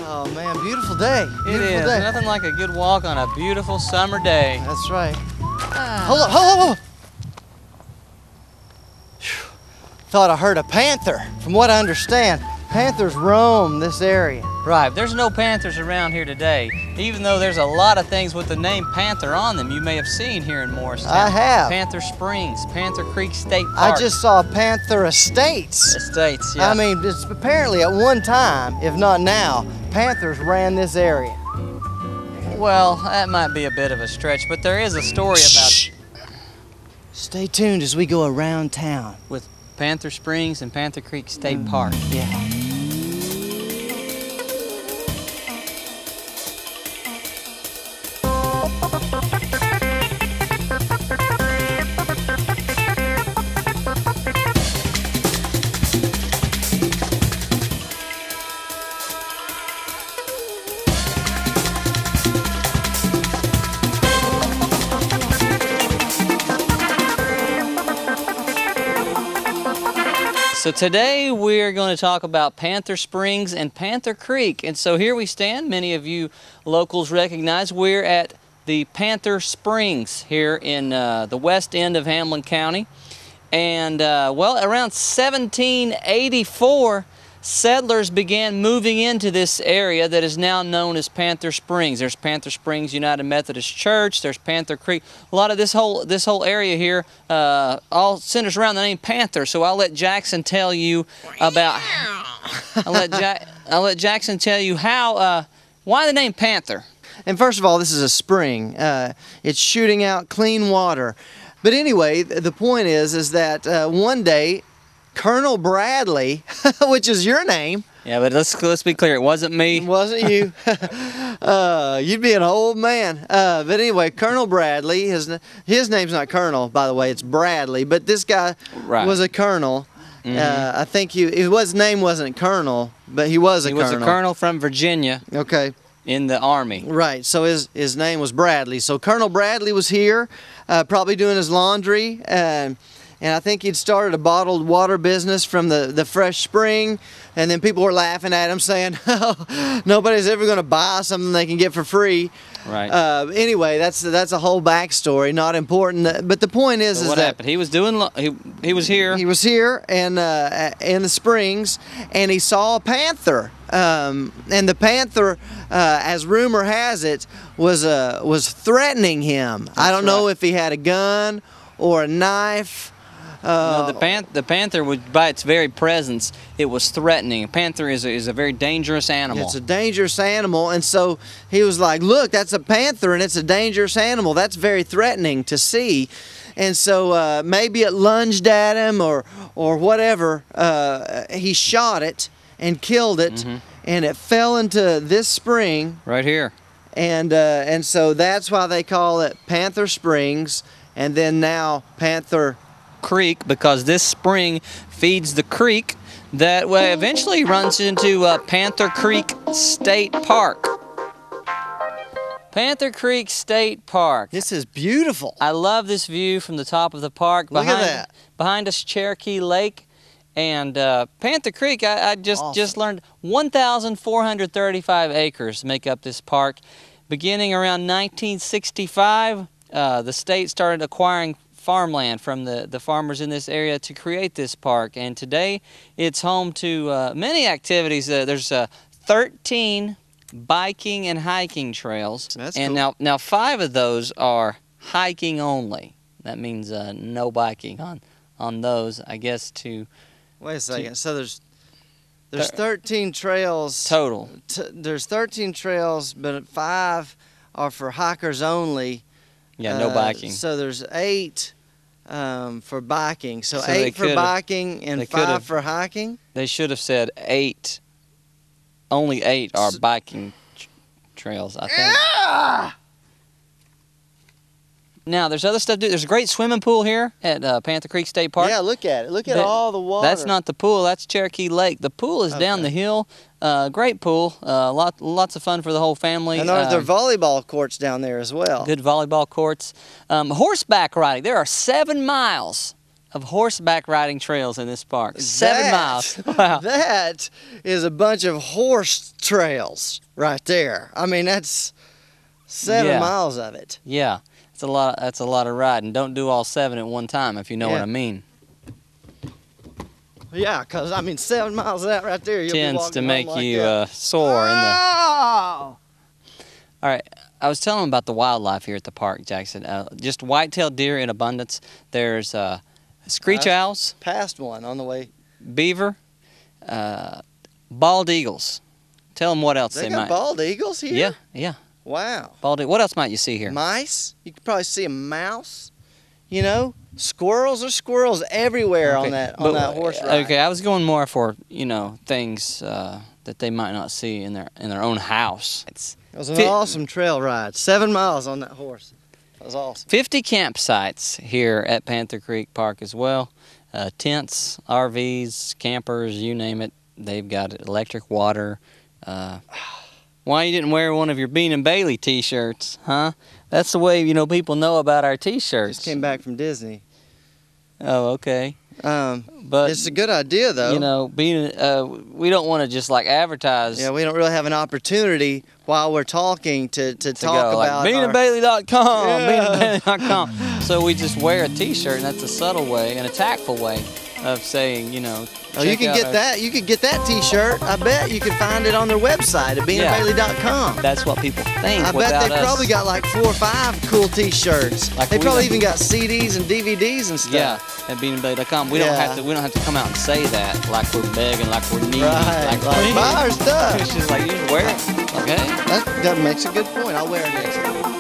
Oh man, beautiful day. It is. Nothing like a good walk on a beautiful summer day. That's right. Hold up, hold up. Thought I heard a panther. From what I understand, panthers roam this area. Right, there's no panthers around here today, even though there's a lot of things with the name Panther on them you may have seen here in Morristown. I have. Panther Springs, Panther Creek State Park. I just saw Panther Estates. Estates, yeah. I mean, it's apparently at one time, if not now, panthers ran this area. Well, that might be a bit of a stretch, but there is a story about... Stay tuned as we go around town. With Panther Springs and Panther Creek State Park. Yeah. So today we're going to talk about Panther Springs and Panther Creek. And so here we stand. Many of you locals recognize we're at the Panther Springs here in the west end of Hamlin County. And well, around 1784, settlers began moving into this area that is now known as Panther Springs. There's Panther Springs United Methodist Church, there's Panther Creek. A lot of this whole area here all centers around the name Panther. So I'll let Jackson tell you about I'll let Jackson tell you how why the name Panther. And first of all, this is a spring. It's shooting out clean water. But anyway, the point is that one day Colonel Bradley, which is your name. Yeah, but let's be clear, it wasn't me. It wasn't you. You'd be an old man. But anyway, Colonel Bradley, his name's not Colonel, by the way, it's Bradley. But this guy was a colonel. I think his name wasn't Colonel, but he was a colonel. He was a colonel from Virginia. Okay. In the Army. Right, so his name was Bradley. So Colonel Bradley was here, probably doing his laundry. And I think he'd started a bottled water business from the fresh spring, and then people were laughing at him saying, oh, nobody's ever going to buy something they can get for free. Right. Anyway, that's a whole backstory, not important. But the point is, what happened? He was doing. He was here. He was here, and in the Springs, and he saw a panther. And the panther, as rumor has it, was threatening him. I don't know if he had a gun or a knife. No, the panther, by its very presence, it was threatening. A panther is a very dangerous animal. It's a dangerous animal, and so he was like, look, that's a panther, and it's a dangerous animal. That's very threatening to see. And so maybe it lunged at him or whatever. He shot it and killed it, and it fell into this spring. Right here. And so that's why they call it Panther Springs, and then now Panther Creek, because this spring feeds the creek that eventually runs into Panther Creek State Park. Panther Creek State Park. This is beautiful. I love this view from the top of the park. Look at that. Behind us, Cherokee Lake. And Panther Creek, I just learned 1,435 acres make up this park. Beginning around 1965, the state started acquiring farmland from the farmers in this area to create this park, and today it's home to many activities. There's 13 biking and hiking trails. That's and cool. now 5 of those are hiking only. That means no biking on those, I guess. Wait a second. So there's 13 trails total. There's 13 trails, but 5 are for hikers only. Yeah, no biking. So there's 8 for biking. So 8 for biking and 5 for hiking? They should have said 8. Only 8 are biking trails, I think. Yeah! Now, there's other stuff. There's a great swimming pool here at Panther Creek State Park. Yeah, look at it. Look at all the water. That's not the pool. That's Cherokee Lake. The pool is down the hill. Great pool. Lots of fun for the whole family. And there are volleyball courts down there as well. Good volleyball courts. Horseback riding. There are 7 miles of horseback riding trails in this park. 7 miles. Wow. That is a bunch of horse trails right there. I mean, that's 7 miles of it. Yeah, it's a lot. That's a lot of riding. Don't do all 7 at one time, if you know what I mean. Yeah, because I mean, 7 miles of that right there, you'll Tends be walking to make like you that. sore in the. Oh! All right, I was telling them about the wildlife here at the park, Jackson. Just white-tailed deer in abundance. There's screech owls, Passed one on the way. beaver, bald eagles. Tell them what else They they got might. bald eagles here? Yeah, yeah. Wow. Bald. What else might you see here? Mice? You could probably see a mouse. You know, squirrels. There's squirrels everywhere on that horse ride. Okay, I was going more for things that they might not see in their own house. It was an awesome trail ride. 7 miles on that horse. That was awesome. 50 campsites here at Panther Creek Park as well. Tents, RVs, campers, you name it. They've got electric water. Why you didn't wear one of your Bean and Bailey t-shirts, huh? That's the way people know about our t-shirts. Just came back from Disney. Oh, okay. But it's a good idea, though. We don't want to just like advertise. Yeah, we don't really have an opportunity while we're talking to talk about beanandbailey.com, Yeah. beanandbailey.com. So we just wear a t-shirt, and that's a subtle way and a tactful way of saying, Oh, you can get that. You could get that T-shirt. I bet you can find it on their website at beanandbailey.com. That's what people think. I bet they've probably got like 4 or 5 cool T-shirts. Like they probably even got CDs and DVDs and stuff. Yeah, at beanandbailey.com. We don't have to come out and say that like we're begging, like we're needy, Right. like buy our stuff. It's just like you just wear it. Okay. That makes a good point. I'll wear it next time.